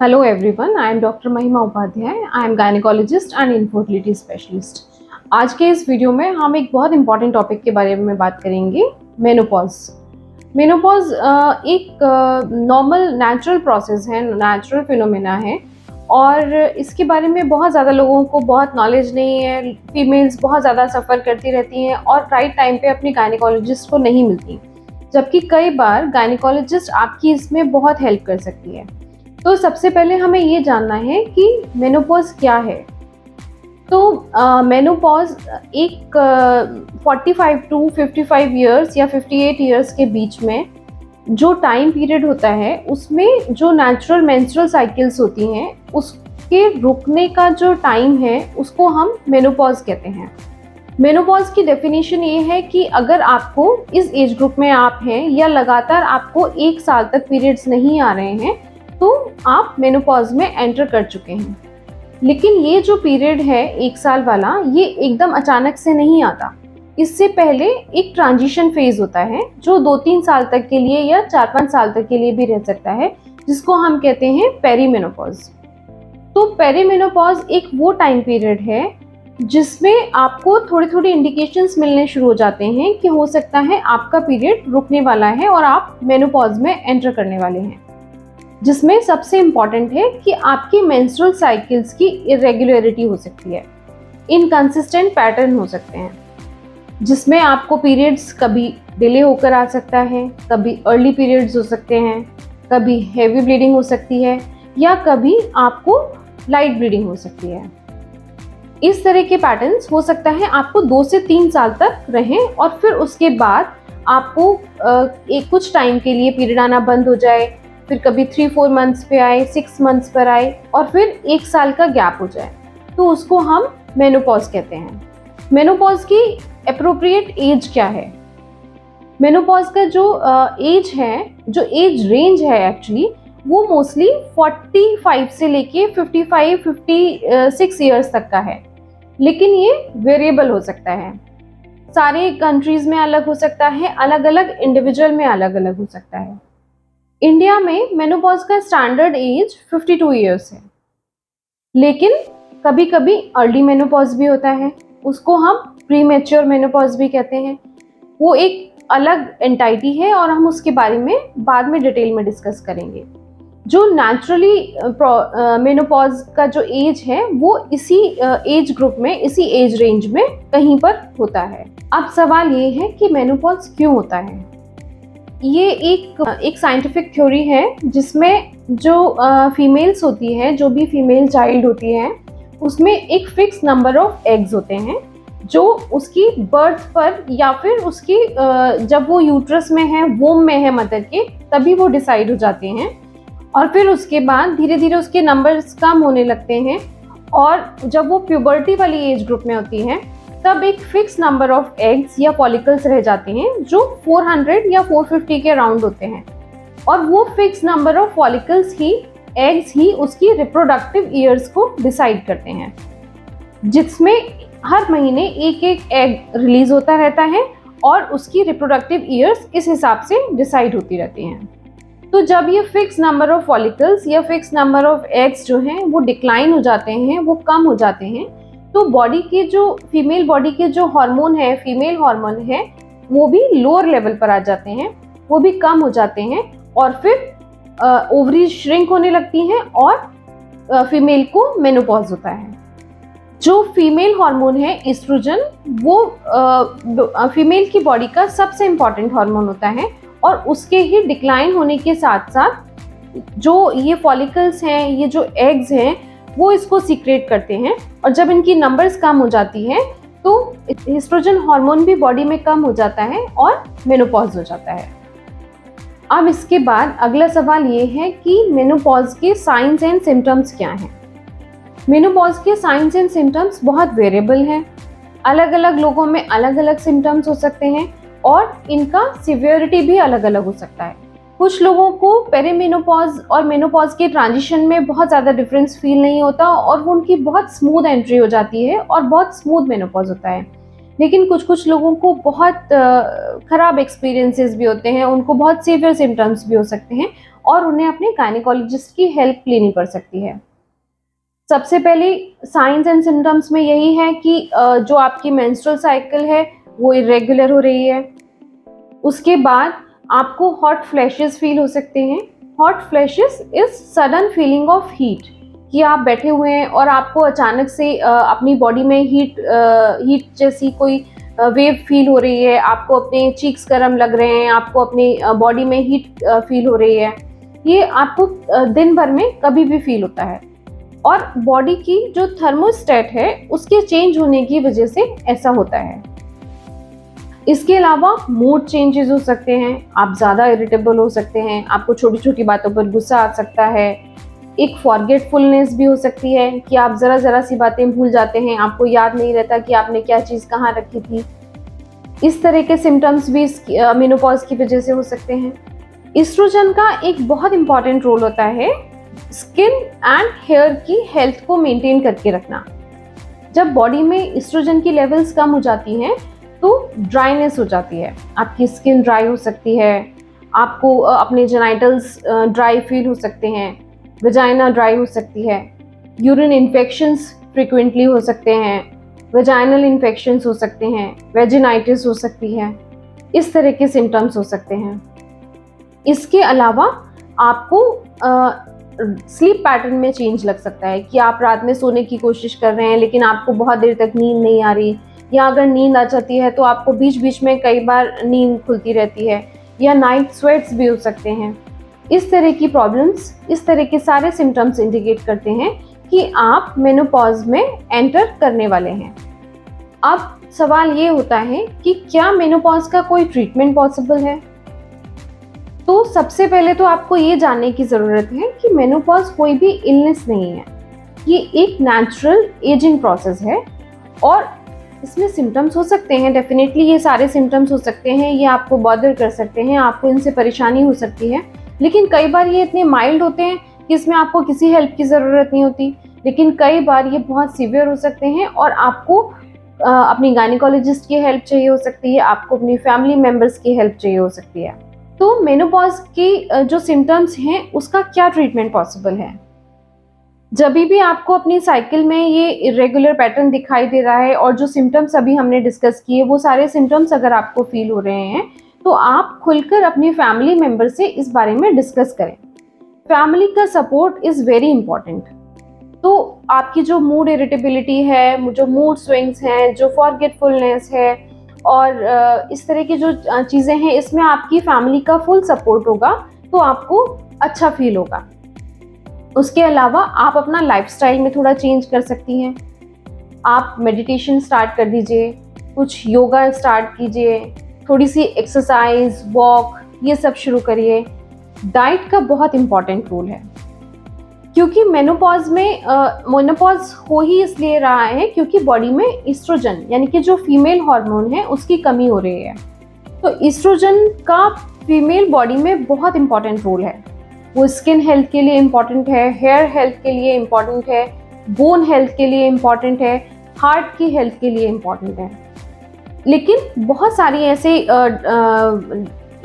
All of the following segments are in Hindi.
Hello everyone, I am doctor Mahima Upadhyay. I am gynaecologist and infertility specialist. आज के इस वीडियो में हम एक बहुत इंपॉर्टेंट टॉपिक के बारे में बात करेंगे, मेनोपॉज। मेनोपॉज एक नॉर्मल नेचुरल प्रोसेस है, नेचुरल फिनोमेना है और इसके बारे में बहुत ज़्यादा लोगों को बहुत नॉलेज नहीं है। फीमेल्स बहुत ज़्यादा सफ़र करती रहती हैं और राइट टाइम पे अपनी गायनेकोलॉजिस्ट को नहीं मिलती, जबकि कई बार गायनेकोलॉजिस्ट आपकी इसमें बहुत हेल्प कर सकती है। तो सबसे पहले हमें ये जानना है कि मेनोपॉज क्या है। तो मेनोपॉज एक 45 टू 55 इयर्स या 58 इयर्स के बीच में जो टाइम पीरियड होता है, उसमें जो नेचुरल मेंस्ट्रुअल साइकिल्स होती हैं उसके रुकने का जो टाइम है उसको हम मेनोपॉज कहते हैं। मेनोपॉज की डेफिनेशन ये है कि अगर आपको इस एज ग्रुप में आप हैं या लगातार आपको 1 साल तक पीरियड्स नहीं आ रहे हैं तो आप मेनोपॉज में एंटर कर चुके हैं। लेकिन ये जो पीरियड है 1 साल वाला, ये एकदम अचानक से नहीं आता। इससे पहले एक ट्रांजिशन फेज होता है जो 2-3 साल तक के लिए या 4-5 साल तक के लिए भी रह सकता है, जिसको हम कहते हैं पेरीमेनोपॉज। तो पेरीमेनोपॉज एक वो टाइम पीरियड है जिसमें आपको थोड़ी थोड़ी इंडिकेशंस मिलने शुरू हो जाते हैं कि हो सकता है आपका पीरियड रुकने वाला है और आप मेनोपॉज में एंटर करने वाले हैं। जिसमें सबसे इम्पॉर्टेंट है कि आपकी मेंस्ट्रुअल साइकिल्स की इरेगुलरिटी हो सकती है, इनकंसिस्टेंट पैटर्न हो सकते हैं, जिसमें आपको पीरियड्स कभी डिले होकर आ सकता है, कभी अर्ली पीरियड्स हो सकते हैं, कभी हेवी ब्लीडिंग हो सकती है या कभी आपको लाइट ब्लीडिंग हो सकती है। इस तरह के पैटर्न्स हो सकता है आपको 2 से 3 साल तक रहें और फिर उसके बाद आपको एक कुछ टाइम के लिए पीरियड आना बंद हो जाए, फिर कभी 3-4 मंथ्स पे आए, 6 मंथ्स पर आए और फिर 1 साल का गैप हो जाए, तो उसको हम मेनोपॉज कहते हैं। मेनोपॉज की एप्रोप्रिएट एज क्या है? मेनोपॉज का जो एज है, जो एज रेंज है एक्चुअली, वो मोस्टली 45 से लेके 55-56 ईयर्स तक का है, लेकिन ये वेरिएबल हो सकता है। सारे कंट्रीज में अलग हो सकता है, अलग अलग इंडिविजुअल में अलग अलग हो सकता है। इंडिया में मेनोपॉज का स्टैंडर्ड एज 52 इयर्स है, लेकिन कभी कभी अर्ली मेनोपॉज भी होता है, उसको हम प्रीमेच्योर मेनोपॉज भी कहते हैं। वो एक अलग एंटाइटी है और हम उसके बारे में बाद में डिटेल में डिस्कस करेंगे। जो नेचुरली मेनोपॉज का जो एज है वो इसी एज ग्रुप में, इसी एज रेंज में कहीं पर होता है। अब सवाल ये है कि मेनोपॉज क्यों होता है। ये एक साइंटिफिक थ्योरी है जिसमें जो फीमेल्स होती हैं, जो भी फीमेल चाइल्ड होती हैं, उसमें एक फिक्स नंबर ऑफ एग्स होते हैं जो उसकी बर्थ पर या फिर उसकी जब वो यूट्रस में है, वोम में है मदर के, तभी वो डिसाइड हो जाते हैं और फिर उसके बाद धीरे धीरे उसके नंबर्स कम होने लगते हैं और जब वो प्यूबर्टी वाली एज ग्रुप में होती हैं तब एक फिक्स नंबर ऑफ एग्स या फॉलिकल्स रह जाते हैं जो 400 या 450 के अराउंड होते हैं और वो फिक्स नंबर ऑफ फॉलिकल्स ही, एग्स ही उसकी रिप्रोडक्टिव ईयर्स को डिसाइड करते हैं, जिसमें हर महीने एक एक एग रिलीज होता रहता है और उसकी रिप्रोडक्टिव ईयर्स इस हिसाब से डिसाइड होती रहती हैं। तो जब ये फिक्स नंबर ऑफ फॉलिकल्स या फिक्स नंबर ऑफ एग्स जो हैं वो डिक्लाइन हो जाते हैं, वो कम हो जाते हैं, तो बॉडी के जो फीमेल बॉडी के जो हार्मोन है, फीमेल हार्मोन है, वो भी लोअर लेवल पर आ जाते हैं, वो भी कम हो जाते हैं और फिर ओवरीज श्रिंक होने लगती हैं और फीमेल को मेनोपॉज होता है। जो फीमेल हार्मोन है एस्ट्रोजन, वो फीमेल की बॉडी का सबसे इम्पॉर्टेंट हार्मोन होता है और उसके ही डिक्लाइन होने के साथ साथ जो ये फॉलिकल्स हैं, ये जो एग्स हैं, वो इसको सीक्रेट करते हैं और जब इनकी नंबर्स कम हो जाती है तो एस्ट्रोजन हार्मोन भी बॉडी में कम हो जाता है और मेनोपॉज हो जाता है। अब इसके बाद अगला सवाल ये है कि मेनोपॉज के साइंस एंड सिम्टम्स क्या हैं। मेनोपॉज के साइंस एंड सिम्टम्स बहुत वेरिएबल हैं, अलग अलग लोगों में अलग अलग सिम्टम्स हो सकते हैं और इनका सिवियरिटी भी अलग अलग हो सकता है। कुछ लोगों को पेरीमेनोपॉज और मेनोपॉज के ट्रांजिशन में बहुत ज़्यादा डिफरेंस फील नहीं होता और वो उनकी बहुत स्मूथ एंट्री हो जाती है और बहुत स्मूथ मेनोपॉज होता है। लेकिन कुछ कुछ लोगों को बहुत ख़राब एक्सपीरियंसेस भी होते हैं, उनको बहुत सीवियर सिम्टम्स भी हो सकते हैं और उन्हें अपने गायनेकोलॉजिस्ट की हेल्प लेनी पड़ सकती है। सबसे पहले साइंस एंड सिम्टम्स में यही है कि जो आपकी मेंस्ट्रुअल साइकिल है वो इरेगुलर हो रही है। उसके बाद आपको हॉट फ्लैशेस फील हो सकते हैं। Hot flashes is sudden feeling of heat, कि आप बैठे हुए हैं और आपको अचानक से अपनी बॉडी में हीट जैसी कोई वेव फील हो रही है, आपको अपने चीक्स गर्म लग रहे हैं, आपको अपनी बॉडी में हीट फील हो रही है। ये आपको दिन भर में कभी भी फील होता है और बॉडी की जो थर्मोस्टेट है उसके चेंज होने की वजह से ऐसा होता है। इसके अलावा मूड चेंजेस हो सकते हैं, आप ज़्यादा इरिटेबल हो सकते हैं, आपको छोटी छोटी बातों पर गुस्सा आ सकता है। एक फॉरगेटफुलनेस भी हो सकती है कि आप ज़रा सी बातें भूल जाते हैं, आपको याद नहीं रहता कि आपने क्या चीज़ कहाँ रखी थी। इस तरह के सिम्टम्स भी मेनोपॉज की वजह से हो सकते हैं। एस्ट्रोजन का एक बहुत इंपॉर्टेंट रोल होता है स्किन एंड हेयर की हेल्थ को मेंटेन करके रखना। जब बॉडी में एस्ट्रोजन की लेवल्स कम हो जाती हैं तो ड्राइनेस हो जाती है, आपकी स्किन ड्राई हो सकती है, आपको अपने जेनाइटल्स ड्राई फील हो सकते हैं, वेजाइना ड्राई हो सकती है, यूरिन इन्फेक्शंस फ्रिक्वेंटली हो सकते हैं, वेजाइनल इन्फेक्शंस हो सकते हैं, वेजिनाइटिस हो सकती है। इस तरह के सिम्टम्स हो सकते हैं। इसके अलावा आपको स्लीप पैटर्न में चेंज लग सकता है कि आप रात में सोने की कोशिश कर रहे हैं लेकिन आपको बहुत देर तक नींद नहीं आ रही, या अगर नींद आ जाती है तो आपको बीच बीच में कई बार नींद खुलती रहती है, या नाइट स्वेट्स भी हो सकते हैं। इस तरह की प्रॉब्लम्स, इस तरह के सारे सिम्टम्स इंडिकेट करते हैं कि आप मेनोपॉज में एंटर करने वाले हैं। अब सवाल ये होता है कि क्या मेनोपॉज का कोई ट्रीटमेंट पॉसिबल है? तो सबसे पहले तो आपको ये जानने की ज़रूरत है कि मेनोपॉज कोई भी इलनेस नहीं है, ये एक नेचुरल एजिंग प्रोसेस है और इसमें सिम्टम्स हो सकते हैं। डेफिनेटली ये सारे सिम्टम्स हो सकते हैं, ये आपको बॉदर कर सकते हैं, आपको इनसे परेशानी हो सकती है, लेकिन कई बार ये इतने माइल्ड होते हैं कि इसमें आपको किसी हेल्प की ज़रूरत नहीं होती। लेकिन कई बार ये बहुत सीवियर हो सकते हैं और आपको अपनी गायनेकोलॉजिस्ट की हेल्प चाहिए हो सकती है, आपको अपनी फैमिली मेम्बर्स की हेल्प चाहिए हो सकती है। तो मेनोपॉज की जो सिम्टम्स हैं उसका क्या ट्रीटमेंट पॉसिबल है? जब भी आपको अपनी साइकिल में ये इरेगुलर पैटर्न दिखाई दे रहा है और जो सिम्टम्स अभी हमने डिस्कस किए वो सारे सिम्टम्स अगर आपको फील हो रहे हैं तो आप खुलकर अपनी फैमिली मेम्बर से इस बारे में डिस्कस करें। फैमिली का सपोर्ट इज़ वेरी इंपॉर्टेंट। तो आपकी जो मूड इरिटेबिलिटी है, जो मूड स्विंग्स हैं, जो फॉरगेटफुलनेस है और इस तरह की जो चीज़ें हैं, इसमें आपकी फैमिली का फुल सपोर्ट होगा तो आपको अच्छा फील होगा। उसके अलावा आप अपना लाइफस्टाइल में थोड़ा चेंज कर सकती हैं। आप मेडिटेशन स्टार्ट कर दीजिए, कुछ योगा स्टार्ट कीजिए, थोड़ी सी एक्सरसाइज, वॉक, ये सब शुरू करिए। डाइट का बहुत इम्पॉर्टेंट रोल है क्योंकि मेनोपॉज हो ही इसलिए रहा है क्योंकि बॉडी में ईस्ट्रोजन यानी कि जो फीमेल हार्मोन है उसकी कमी हो रही है। तो ईस्ट्रोजन का फीमेल बॉडी में बहुत इम्पॉर्टेंट रोल है। वो स्किन हेल्थ के लिए इम्पॉर्टेंट है, हेयर हेल्थ के लिए इम्पॉर्टेंट है, बोन हेल्थ के लिए इम्पॉर्टेंट है, हार्ट की हेल्थ के लिए इम्पॉर्टेंट है। लेकिन बहुत सारी ऐसे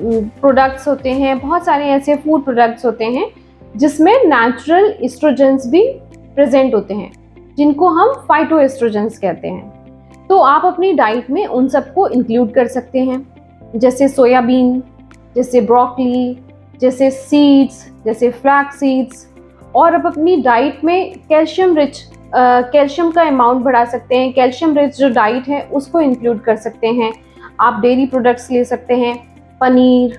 प्रोडक्ट्स होते हैं, बहुत सारे ऐसे फूड प्रोडक्ट्स होते हैं जिसमें नेचुरल एस्ट्रोजेंस भी प्रेजेंट होते हैं जिनको हम फाइटोएस्ट्रोजेंस कहते हैं। तो आप अपनी डाइट में उन सबको इंक्लूड कर सकते हैं, जैसे सोयाबीन, जैसे ब्रोकली, जैसे सीड्स, जैसे फ्लैक्स सीड्स। और अब अपनी डाइट में कैल्शियम का अमाउंट बढ़ा सकते हैं। कैल्शियम रिच जो डाइट है उसको इंक्लूड कर सकते हैं। आप डेयरी प्रोडक्ट्स ले सकते हैं, पनीर,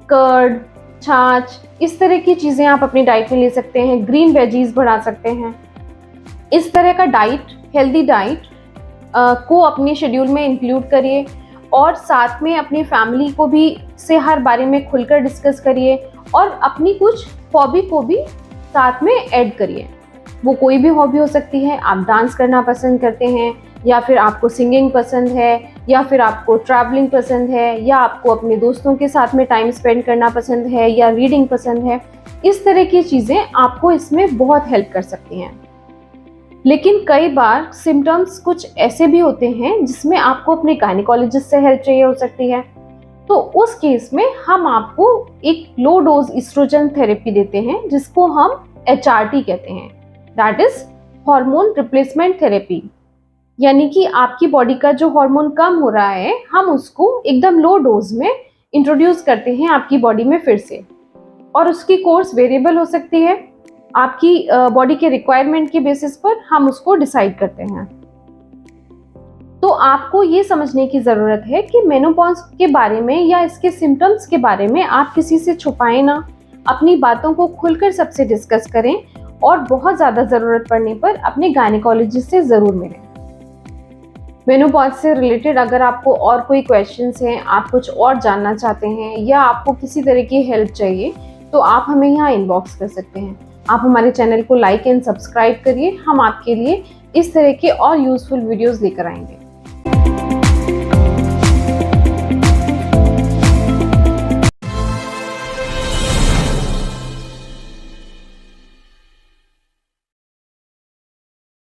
कर्ड, छाछ, इस तरह की चीज़ें आप अपनी डाइट में ले सकते हैं। ग्रीन वेजीज बढ़ा सकते हैं। इस तरह का डाइट, हेल्दी डाइट को अपने शेड्यूल में इंक्लूड करिए और साथ में अपनी फैमिली को भी से हर बारे में खुलकर डिस्कस करिए और अपनी कुछ हॉबी को भी साथ में ऐड करिए। वो कोई भी हॉबी हो सकती है, आप डांस करना पसंद करते हैं या फिर आपको सिंगिंग पसंद है या फिर आपको ट्रैवलिंग पसंद है या आपको अपने दोस्तों के साथ में टाइम स्पेंड करना पसंद है या रीडिंग पसंद है। इस तरह की चीज़ें आपको इसमें बहुत हेल्प कर सकती हैं। लेकिन कई बार सिम्टम्स कुछ ऐसे भी होते हैं जिसमें आपको अपने गायनेकोलॉजिस्ट से हेल्प चाहिए हो सकती है। तो उस केस में हम आपको एक लो डोज एस्ट्रोजन थेरेपी देते हैं जिसको हम HRT कहते हैं, that is hormone replacement therapy. यानी कि आपकी बॉडी का जो हार्मोन कम हो रहा है हम उसको एकदम लो डोज में इंट्रोड्यूस करते हैं आपकी बॉडी में फिर से, और उसकी कोर्स वेरिएबल हो सकती है, आपकी बॉडी के रिक्वायरमेंट के बेसिस पर हम उसको डिसाइड करते हैं। तो आपको ये समझने की ज़रूरत है कि मेनोपॉज के बारे में या इसके सिम्टम्स के बारे में आप किसी से छुपाएं ना, अपनी बातों को खुलकर सबसे डिस्कस करें और बहुत ज़्यादा ज़रूरत पड़ने पर अपने गायनेकोलॉजिस्ट से ज़रूर मिलें। मेनोपॉज से रिलेटेड अगर आपको और कोई क्वेश्चंस हैं, आप कुछ और जानना चाहते हैं या आपको किसी तरह की हेल्प चाहिए तो आप हमें यहाँ इनबॉक्स कर सकते हैं। आप हमारे चैनल को लाइक एंड सब्सक्राइब करिए, हम आपके लिए इस तरह के और यूज़फुल वीडियोज़ लेकर आएंगे।